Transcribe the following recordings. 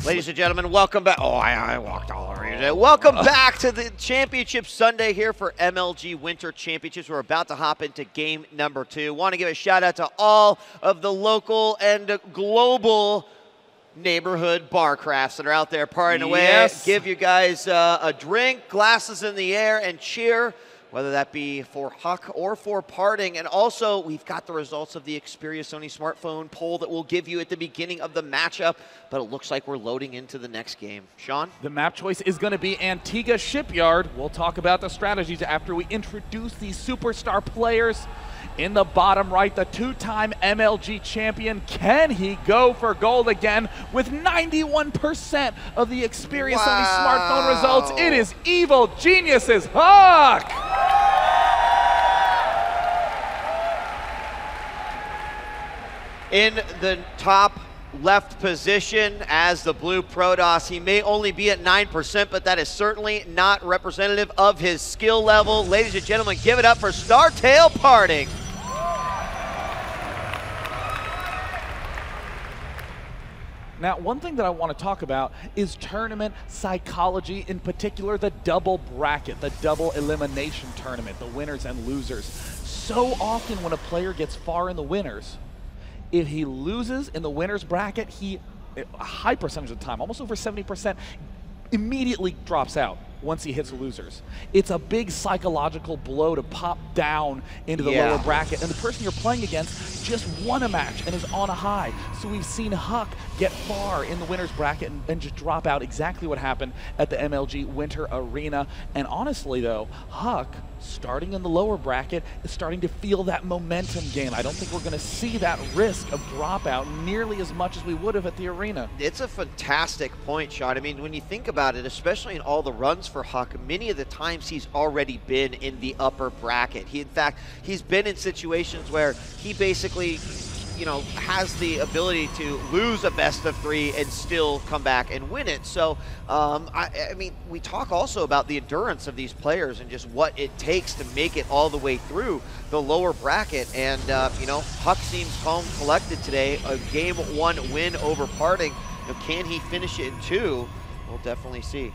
Ladies and gentlemen, welcome back. Oh, I walked all over you today. Welcome back to the Championship Sunday here for MLG Winter Championships. We're about to hop into game number 2. Want to give a shout out to all of the local and global neighborhood bar crafts that are out there partying away. Give you guys a drink, glasses in the air, and cheer, whether that be for Huck or for parting. And also, we've got the results of the Xperia Sony smartphone poll that we'll give you at the beginning of the matchup, but it looks like we're loading into the next game. Sean? The map choice is going to be Antigua Shipyard. We'll talk about the strategies after we introduce these superstar players. In the bottom right, the two-time MLG champion. Can he go for gold again with 91% of the Xperia Sony smartphone results? It is Evil Genius's Huck! In the top left position as the blue Protoss, he may only be at 9%, but that is certainly not representative of his skill level. Ladies and gentlemen, give it up for Startail Parting. Now, one thing that I want to talk about is tournament psychology, in particular the double bracket, the double elimination tournament, the winners and losers. So often when a player gets far in the winners, if he loses in the winners bracket, a high percentage of the time, almost over 70%, immediately drops out once he hits losers. It's a big psychological blow to pop down into the lower bracket, and the person you're playing against just won a match and is on a high. So we've seen Huck get far in the winner's bracket and just drop out, exactly what happened at the MLG Winter Arena. And honestly though, Huck, starting in the lower bracket, is starting to feel that momentum gain. I don't think we're going to see that risk of dropout nearly as much as we would have at the arena. It's a fantastic point, Sean. I mean, when you think about it, especially in all the runs for Huck, many of the times he's already been in the upper bracket. In fact, he's been in situations where he basically, you know, has the ability to lose a best of 3 and still come back and win it. So, I mean, we talk also about the endurance of these players and just what it takes to make it all the way through the lower bracket. And, you know, Huck seems calm, collected today. A game 1 win over Parting. You know, can he finish it in 2? We'll definitely see.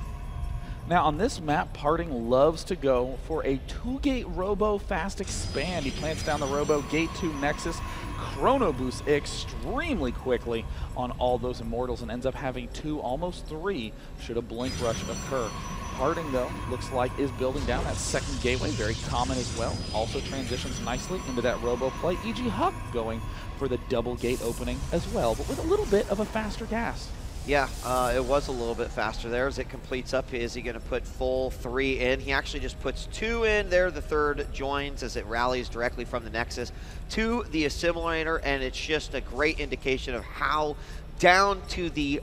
Now on this map, Parting loves to go for a 2-gate Robo fast expand. He plants down the Robo, Gate 2 Nexus, Chrono Boost extremely quickly on all those Immortals and ends up having 2, almost 3, should a Blink Rush occur. Parting, though, looks like is building down that second gateway, very common as well. Also transitions nicely into that Robo play. EGHuk going for the double gate opening as well, but with a little bit of a faster gas. Yeah, it was a little bit faster there as it completes up. Is he going to put full 3 in? He actually just puts 2 in there. The third joins as it rallies directly from the Nexus to the Assimilator, and it's just a great indication of how down to the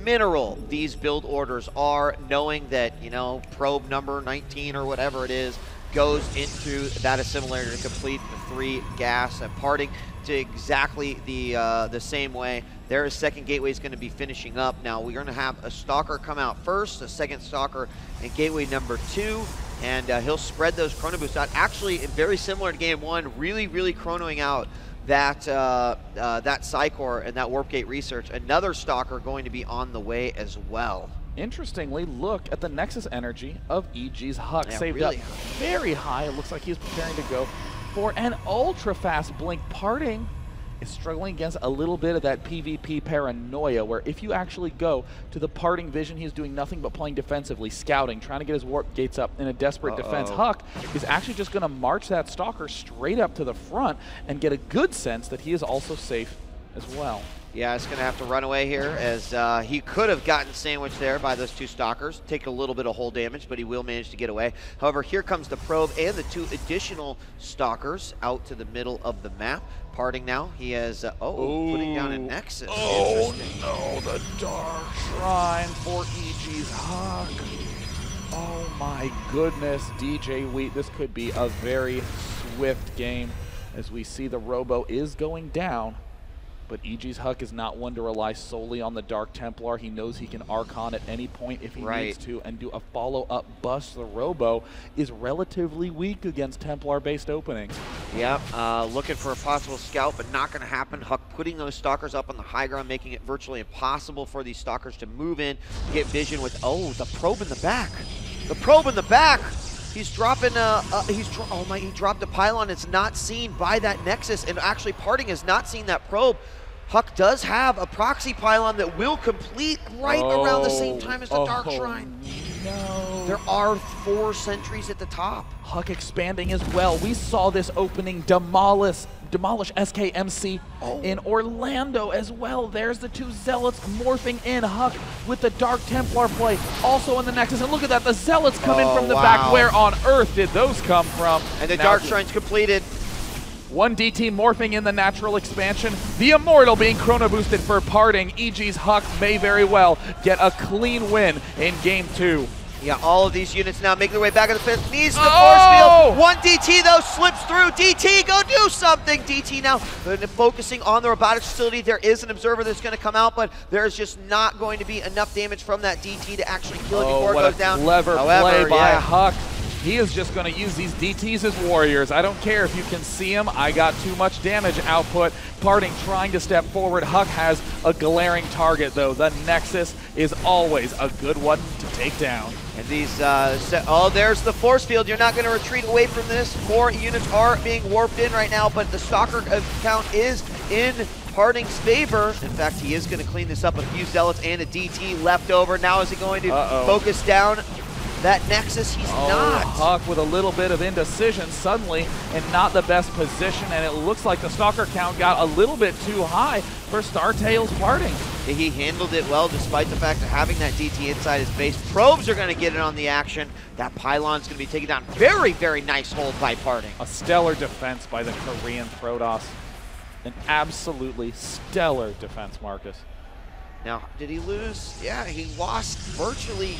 mineral these build orders are, knowing that, you know, probe number 19 or whatever it is goes into that Assimilator to complete the 3 gas and Parting to exactly the same way. Their second gateway is going to be finishing up. Now we're going to have a Stalker come out first, a second Stalker in gateway number 2, and he'll spread those Chrono Boosts out. Actually, very similar to game 1, really chronoing out that that Psycor and that Warp Gate Research. Another Stalker going to be on the way as well. Interestingly, look at the Nexus energy of EGHuk. Yeah, saved really up very high. It looks like he's preparing to go for an ultra-fast Blink. Parting is struggling against a little bit of that PvP paranoia, where if you actually go to the Parting vision, he's doing nothing but playing defensively, scouting, trying to get his warp gates up in a desperate defense. Huck is actually just going to march that Stalker straight up to the front and get a good sense that he is also safe as well. Yeah, it's going to have to run away here, as he could have gotten sandwiched there by those 2 Stalkers, take a little bit of hull damage, but he will manage to get away. However, here comes the probe and the 2 additional Stalkers out to the middle of the map. Parting now, he has, putting down a Nexus. Oh no, the Dark Shrine for EGHuk. Oh my goodness, DJ Wheat, this could be a very swift game as we see the Robo is going down. But EGHuk is not one to rely solely on the Dark Templar. He knows he can Archon at any point if he needs to, and do a follow-up bust. The Robo is relatively weak against Templar-based openings. Yep, looking for a possible scout, but not going to happen. Huck putting those Stalkers up on the high ground, making it virtually impossible for these Stalkers to move in, get vision with, oh, the probe in the back. The probe in the back! He's dropping, he dropped a pylon. It's not seen by that Nexus, and actually Parting has not seen that probe. Huck does have a proxy pylon that will complete right around the same time as the Dark Shrine. No. There are 4 sentries at the top. Huck expanding as well. We saw this opening demolish SKMC in Orlando as well. There's the 2 Zealots morphing in. Huck with the Dark Templar play also in the Nexus. And look at that, the Zealots come in from the back. Where on earth did those come from? And the Dark Shrine's completed. 1 DT morphing in the natural expansion. The Immortal being chrono boosted for Parting. EGHuk may very well get a clean win in Game 2. Yeah, all of these units now making their way back in the pit. Needs the force field. 1 DT though slips through. DT, go do something. DT now focusing on the robotics facility. There is an observer that's going to come out, but there's just not going to be enough damage from that DT to actually kill it before it goes down. Clever play by Huck. He is just going to use these DTs as warriors. I don't care if you can see him. I got too much damage output. Parting trying to step forward. Huck has a glaring target, though. The Nexus is always a good one to take down. And these, oh, there's the force field. You're not going to retreat away from this. 4 units are being warped in right now, but the Stalker count is in Parting's favor. In fact, he is going to clean this up. A few Zealots and a DT left over. Now is he going to focus down that Nexus? He's not. Huck with a little bit of indecision suddenly and not the best position, and it looks like the Stalker count got a little bit too high for Startail's Parting. He handled it well despite the fact of having that DT inside his base. Probes are going to get in on the action. That pylon's going to be taken down. Very, very nice hold by Parting. A stellar defense by the Korean Protoss. An absolutely stellar defense, Marcus. Now, did he lose? Yeah, he lost virtually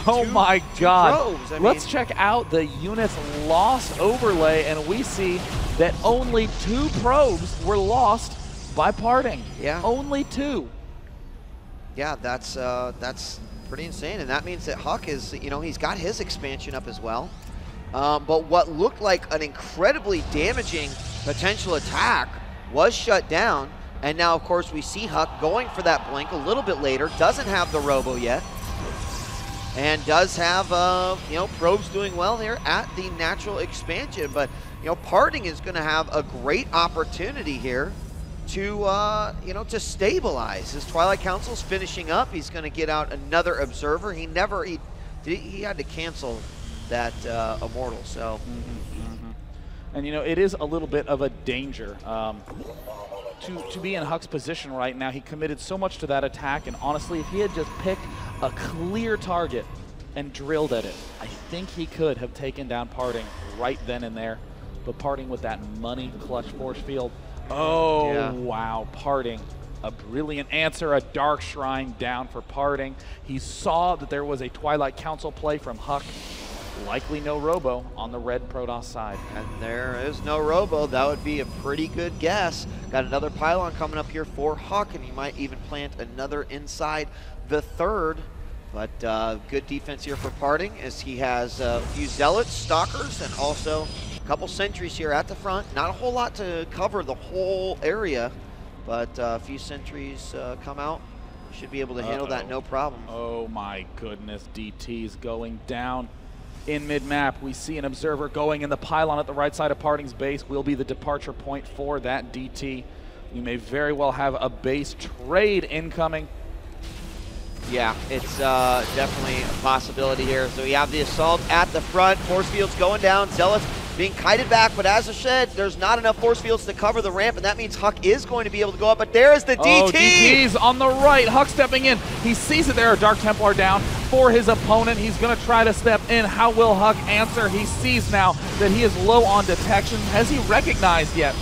my God. probes. Let's check out the unit's lost overlay, and we see that only 2 probes were lost by Parting. Yeah. Only 2. Yeah, that's pretty insane, and that means that Huck is, you know, he's got his expansion up as well. But what looked like an incredibly damaging potential attack was shut down. And now, of course, we see Huck going for that blink a little bit later. Doesn't have the Robo yet. And does have, you know, probes doing well here at the natural expansion. But, you know, Parting is going to have a great opportunity here to, you know, to stabilize. His Twilight Council's finishing up. He's going to get out another Observer. He had to cancel that Immortal, so. And, you know, it is a little bit of a danger. To be in Huck's position right now. He committed so much to that attack, and honestly, if he had just picked a clear target and drilled at it, I think he could have taken down Parting right then and there. But Parting with that money clutch force field. Oh, yeah. Wow, Parting. A brilliant answer, a Dark Shrine down for Parting. He saw that there was a Twilight Council play from Huck. Likely no Robo on the red Protoss side. And there is no Robo. That would be a pretty good guess. Got another pylon coming up here for Huck, and he might even plant another inside the 3rd. But good defense here for Parting as he has a few Zealots, Stalkers, and also a couple sentries here at the front. Not a whole lot to cover the whole area, but a few sentries come out. Should be able to handle that no problem. Oh my goodness, DT's going down. In mid-map, we see an Observer going in the pylon at the right side of Parting's base. Will be the departure point for that DT. We may very well have a base trade incoming. Yeah, it's definitely a possibility here. So we have the assault at the front. Force fields going down. Zealots being kited back, but as I said, there's not enough force fields to cover the ramp, and that means Huck is going to be able to go up, but there is the DT! Oh, DT's on the right. Huck stepping in. He sees that there are Dark Templar down for his opponent. He's going to try to step in. How will Huck answer? He sees now that he is low on detection. Has he recognized yet?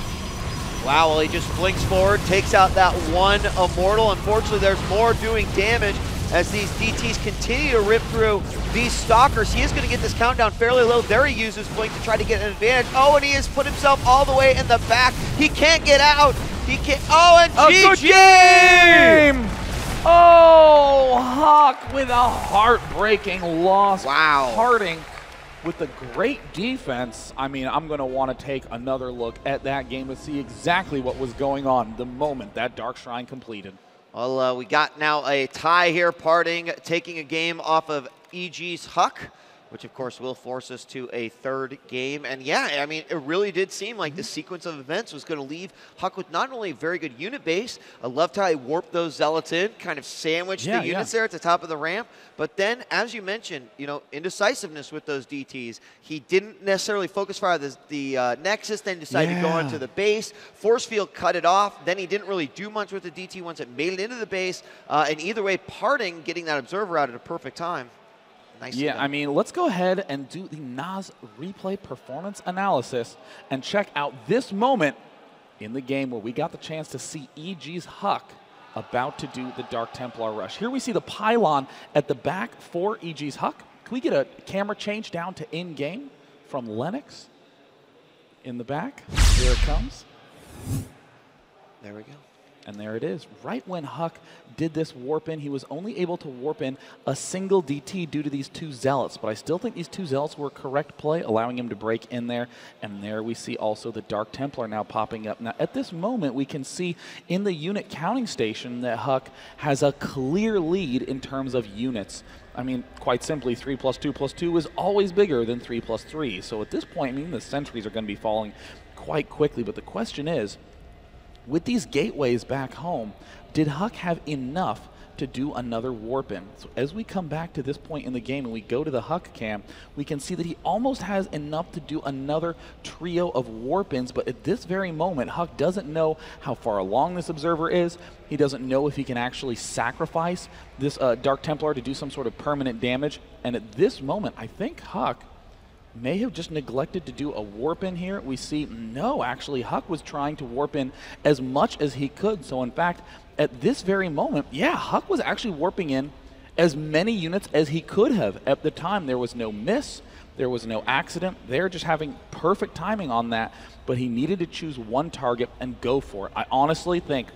Wow, well, he just blinks forward, takes out that 1 Immortal. Unfortunately, there's more doing damage as these DTs continue to rip through these Stalkers. He is going to get this countdown fairly low. There he uses Blink to try to get an advantage. Oh, and he has put himself all the way in the back. He can't get out. He can't. Oh, and a good game! Oh, Huck with a heartbreaking loss. Wow. Parting with a great defense. I mean, I'm going to want to take another look at that game to see exactly what was going on the moment that Dark Shrine completed. Well, we got now a tie here, Parting taking a game off of EGHuk, which of course will force us to a third game. And yeah, I mean, it really did seem like the sequence of events was going to leave Huck with not only a very good unit base, I loved how he warped those zealots in, kind of sandwiched the units there at the top of the ramp. But then, as you mentioned, you know, indecisiveness with those DTs. He didn't necessarily focus fire the Nexus, then decided to go onto the base. Force field cut it off. Then he didn't really do much with the DT once it made it into the base. And either way, Parting getting that observer out at a perfect time. Yeah, I mean, let's go ahead and do the NAS replay performance analysis and check out this moment in the game where we got the chance to see EGHuk about to do the Dark Templar rush. Here we see the pylon at the back for EGHuk. Can we get a camera change down to in-game from Lennox in the back? Here it comes. There we go. And there it is. Right when Huck did this warp in, he was only able to warp in a single DT due to these two Zealots. But I still think these two Zealots were a correct play, allowing him to break in there. And there we see also the Dark Templar now popping up. Now, at this moment, we can see in the unit counting station that Huck has a clear lead in terms of units. I mean, quite simply, 3 + 2 + 2 is always bigger than 3 + 3. So at this point, I mean, the sentries are going to be falling quite quickly. But the question is, with these gateways back home, did Huck have enough to do another warp-in? So as we come back to this point in the game and we go to the Huck cam, we can see that he almost has enough to do another trio of warp-ins, but at this very moment, Huck doesn't know how far along this observer is. He doesn't know if he can actually sacrifice this Dark Templar to do some sort of permanent damage. And at this moment, I think Huck may have just neglected to do a warp in here. We see, no, actually, Huck was trying to warp in as much as he could. So in fact, at this very moment, yeah, Huck was actually warping in as many units as he could have. At the time, there was no miss, there was no accident. They're just having perfect timing on that, but he needed to choose one target and go for it. I honestly think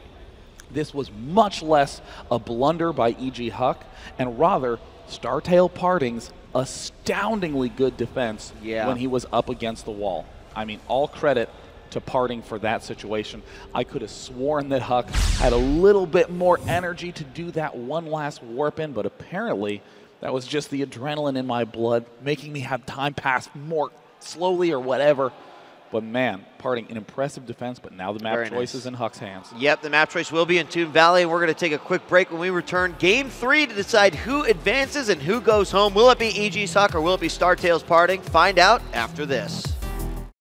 this was much less a blunder by EGHuk and rather Startail Parting's astoundingly good defense when he was up against the wall. I mean, all credit to Parting for that situation. I could have sworn that Huck had a little bit more energy to do that one last warp in, but apparently that was just the adrenaline in my blood making me have time pass more slowly or whatever. But man, Parting, an impressive defense, but now the map choice is in Huck's hands. Yep, the map choice will be in Tomb Valley. We're going to take a quick break. When we return, Game 3 to decide who advances and who goes home. Will it be EGHuk or will it be Startail's Parting? Find out after this.